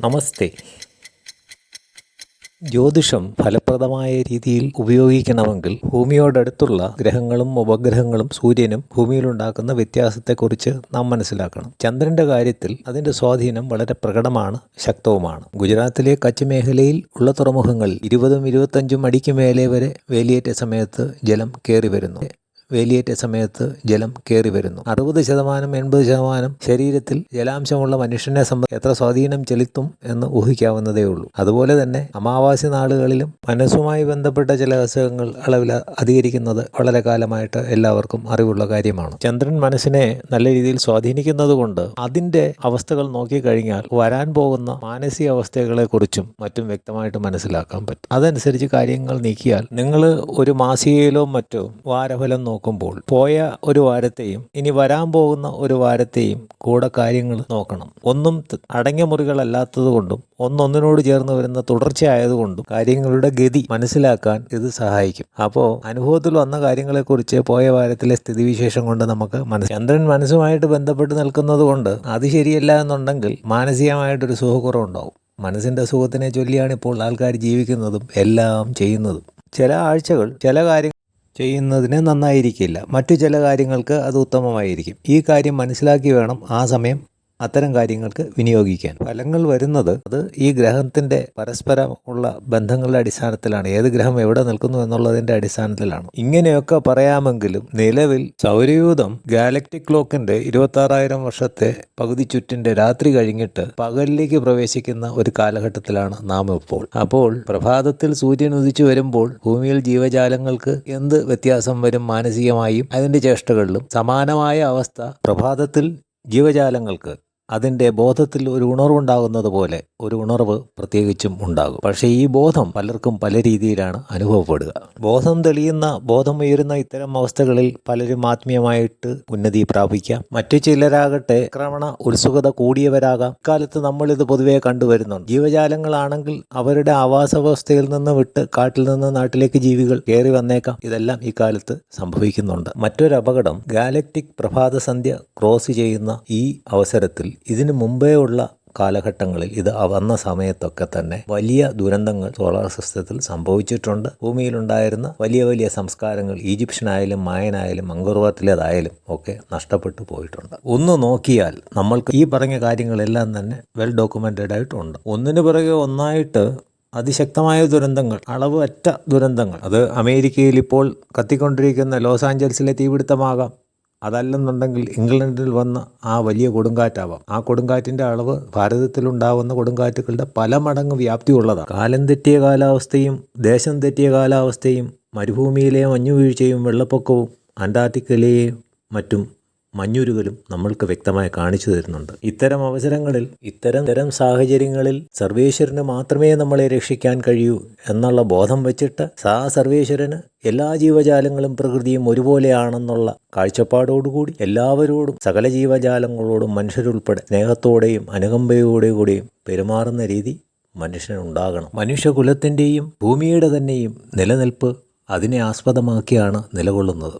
നമസ്തേ. ജ്യോതിഷം ഫലപ്രദമായ രീതിയിൽ ഉപയോഗിക്കണമെങ്കിൽ ഭൂമിയോടടുത്തുള്ള ഗ്രഹങ്ങളും ഉപഗ്രഹങ്ങളും സൂര്യനും ഭൂമിയിലുണ്ടാക്കുന്ന വ്യത്യാസത്തെക്കുറിച്ച് നാം മനസ്സിലാക്കണം. ചന്ദ്രന്റെ കാര്യത്തിൽ അതിന്റെ സ്വാധീനം വളരെ പ്രകടമാണ്, ശക്തവുമാണ്. ഗുജറാത്തിലെ കച്ച് മേഖലയിൽ ഉള്ള തുറമുഖങ്ങളിൽ 20-25 അടിക്ക് മേലെ വരെ വേലിയേറ്റ സമയത്ത് ജലം കയറി വരുന്നു. 60%-80% ശരീരത്തിൽ ജലാംശമുള്ള മനുഷ്യനെ എത്ര സ്വാധീനം ചെലുത്തും എന്ന് ഊഹിക്കാവുന്നതേ ഉള്ളൂ. അതുപോലെ തന്നെ അമാവാസി നാളുകളിലും മനസ്സുമായി ബന്ധപ്പെട്ട ചില അസുഖങ്ങൾ അളവിൽ അധികരിക്കുന്നത് വളരെ കാലമായിട്ട് എല്ലാവർക്കും അറിവുള്ള കാര്യമാണ്. ചന്ദ്രൻ മനസ്സിനെ നല്ല രീതിയിൽ സ്വാധീനിക്കുന്നത് കൊണ്ട് അതിൻ്റെ അവസ്ഥകൾ നോക്കിക്കഴിഞ്ഞാൽ വരാൻ പോകുന്ന മാനസികാവസ്ഥകളെ കുറിച്ചും മറ്റും വ്യക്തമായിട്ട് മനസ്സിലാക്കാൻ പറ്റും. അതനുസരിച്ച് കാര്യങ്ങൾ നീക്കിയാൽ നിങ്ങൾ ഒരു മാസികയിലോ മറ്റോ വാരഫലം നോക്കുമ്പോൾ പോയ ഒരു വാരത്തെയും ഇനി വരാൻ പോകുന്ന ഒരു വാരത്തെയും കൂടെ കാര്യങ്ങൾ നോക്കണം. ഒന്നും അടങ്ങിയ മുറികളല്ലാത്തത് കൊണ്ടും ഒന്നൊന്നിനോട് ചേർന്ന് വരുന്ന തുടർച്ചയായതുകൊണ്ടും കാര്യങ്ങളുടെ ഗതി മനസ്സിലാക്കാൻ ഇത് സഹായിക്കും. അപ്പോൾ അനുഭവത്തിൽ വന്ന കാര്യങ്ങളെക്കുറിച്ച് പോയ വാരത്തിലെ സ്ഥിതിവിശേഷം കൊണ്ട് നമുക്ക് ചന്ദ്രൻ മനസ്സുമായിട്ട് ബന്ധപ്പെട്ട് നിൽക്കുന്നത് കൊണ്ട് അത് ശരിയല്ല എന്നുണ്ടെങ്കിൽ മാനസികമായിട്ടൊരു സുഖക്കുറവുണ്ടാവും. മനസ്സിൻ്റെ സുഖത്തിനെ ചൊല്ലിയാണ് ഇപ്പോൾ ആൾക്കാർ ജീവിക്കുന്നതും എല്ലാം ചെയ്യുന്നതും. ചില ആഴ്ചകൾ ചില കാര്യങ്ങൾ ചെയ്യുന്നതിന് നന്നായിരിക്കില്ല, മറ്റു ചില കാര്യങ്ങൾക്ക് അത് ഉത്തമമായിരിക്കും. ഈ കാര്യം മനസ്സിലാക്കി വേണം ആ സമയം അത്തരം കാര്യങ്ങൾക്ക് വിനിയോഗിക്കാൻ. ഫലങ്ങൾ വരുന്നത് അത് ഈ ഗ്രഹത്തിൻ്റെ പരസ്പരം ഉള്ള ബന്ധങ്ങളുടെ അടിസ്ഥാനത്തിലാണ്. ഏത് ഗ്രഹം എവിടെ നിൽക്കുന്നു എന്നുള്ളതിൻ്റെ അടിസ്ഥാനത്തിലാണ്. ഇങ്ങനെയൊക്കെ പറയാമെങ്കിലും നിലവിൽ സൗരയൂഥം ഗാലക്റ്റിക് ക്ലോക്കിൻ്റെ 26,000 വർഷത്തെ പകുതി ചുറ്റിൻ്റെ രാത്രി കഴിഞ്ഞിട്ട് പകലിലേക്ക് പ്രവേശിക്കുന്ന ഒരു കാലഘട്ടത്തിലാണ് നാം ഇപ്പോൾ. അപ്പോൾ പ്രഭാതത്തിൽ സൂര്യൻ ഉദിച്ചു വരുമ്പോൾ ഭൂമിയിൽ ജീവജാലങ്ങൾക്ക് എന്ത് വ്യത്യാസം വരും മാനസികമായും അതിൻ്റെ ചേഷ്ടകളിലും? സമാനമായ അവസ്ഥ പ്രഭാതത്തിൽ ജീവജാലങ്ങൾക്ക് അതിൻ്റെ ബോധത്തിൽ ഒരു ഉണർവുണ്ടാകുന്നത് പോലെ ഒരു ഉണർവ് പ്രത്യേകിച്ചും ഉണ്ടാകും. പക്ഷേ ഈ ബോധം പലർക്കും പല രീതിയിലാണ് അനുഭവപ്പെടുക. ബോധം തെളിയുന്ന, ബോധമുയരുന്ന ഇത്തരം അവസ്ഥകളിൽ പലരും ആത്മീയമായിട്ട് ഉന്നതി പ്രാപിക്കാം. മറ്റു ചിലരാകട്ടെ ആക്രമണ ഉത്സുകത കൂടിയവരാകാം. ഇക്കാലത്ത് നമ്മളിത് പൊതുവേ കണ്ടുവരുന്നുണ്ട്. ജീവജാലങ്ങളാണെങ്കിൽ അവരുടെ ആവാസവ്യവസ്ഥയിൽ നിന്ന് വിട്ട് കാട്ടിൽ നിന്ന് നാട്ടിലേക്ക് ജീവികൾ കയറി വന്നേക്കാം. ഇതെല്ലാം ഈ കാലത്ത് സംഭവിക്കുന്നുണ്ട്. മറ്റൊരു അപകടം, ഗാലക്റ്റിക് പ്രഭാതസന്ധ്യ ക്രോസ് ചെയ്യുന്ന ഈ അവസരത്തിൽ ഇതിനു മുമ്പേ ഉള്ള കാലഘട്ടങ്ങളിൽ ഇത് വന്ന സമയത്തൊക്കെ തന്നെ വലിയ ദുരന്തങ്ങൾ സോളാർ സിസ്റ്റത്തിൽ സംഭവിച്ചിട്ടുണ്ട്. ഭൂമിയിലുണ്ടായിരുന്ന വലിയ വലിയ സംസ്കാരങ്ങൾ ഈജിപ്ഷ്യനായാലും മായനായാലും മംഗോർവാത്തിലേതായാലും ഒക്കെ നഷ്ടപ്പെട്ടു പോയിട്ടുണ്ട്. ഒന്ന് നോക്കിയാൽ നമ്മൾക്ക് ഈ പറഞ്ഞ കാര്യങ്ങളെല്ലാം തന്നെ വെൽ ഡോക്യുമെന്റഡ് ആയിട്ടുണ്ട്. ഒന്നിനു പിറകെ ഒന്നായിട്ട് അതിശക്തമായ ദുരന്തങ്ങൾ, അളവ് അറ്റ ദുരന്തങ്ങൾ. അത് അമേരിക്കയിൽ ഇപ്പോൾ കത്തിക്കൊണ്ടിരിക്കുന്ന ലോസ് ആഞ്ചൽസിലെ തീപിടുത്തമാകാം, അതല്ലെന്നുണ്ടെങ്കിൽ ഇംഗ്ലണ്ടിൽ വന്ന ആ വലിയ കൊടുങ്കാറ്റാവാം. ആ കൊടുങ്കാറ്റിൻ്റെ അളവ് ഭാരതത്തിലുണ്ടാവുന്ന കൊടുങ്കാറ്റുകളുടെ പല മടങ്ങ് വ്യാപ്തിയുള്ളതാണ്. കാലം തെറ്റിയ കാലാവസ്ഥയും ദേശം തെറ്റിയ കാലാവസ്ഥയും മരുഭൂമിയിലെ മഞ്ഞുവീഴ്ചയും വെള്ളപ്പൊക്കവും അന്റാർട്ടിക്കയിലെയും മറ്റും മഞ്ഞുരുകലും നമ്മൾക്ക് വ്യക്തമായി കാണിച്ചു തരുന്നുണ്ട്. ഇത്തരം അവസരങ്ങളിൽ ഇത്തരം സാഹചര്യങ്ങളിൽ സർവേശ്വരന് മാത്രമേ നമ്മളെ രക്ഷിക്കാൻ കഴിയൂ എന്നുള്ള ബോധം വെച്ചിട്ട് സർവേശ്വരന് എല്ലാ ജീവജാലങ്ങളും പ്രകൃതിയും ഒരുപോലെയാണെന്നുള്ള കാഴ്ചപ്പാടോടുകൂടി എല്ലാവരോടും, സകല ജീവജാലങ്ങളോടും മനുഷ്യരുൾപ്പെടെ സ്നേഹത്തോടെയും അനുകമ്പയോടുകൂടിയും പെരുമാറുന്ന രീതി മനുഷ്യനുണ്ടാകണം. മനുഷ്യകുലത്തിൻ്റെയും ഭൂമിയുടെ തന്നെയും നിലനിൽപ്പ് അതിനെ ആസ്പദമാക്കിയാണ് നിലകൊള്ളുന്നത്.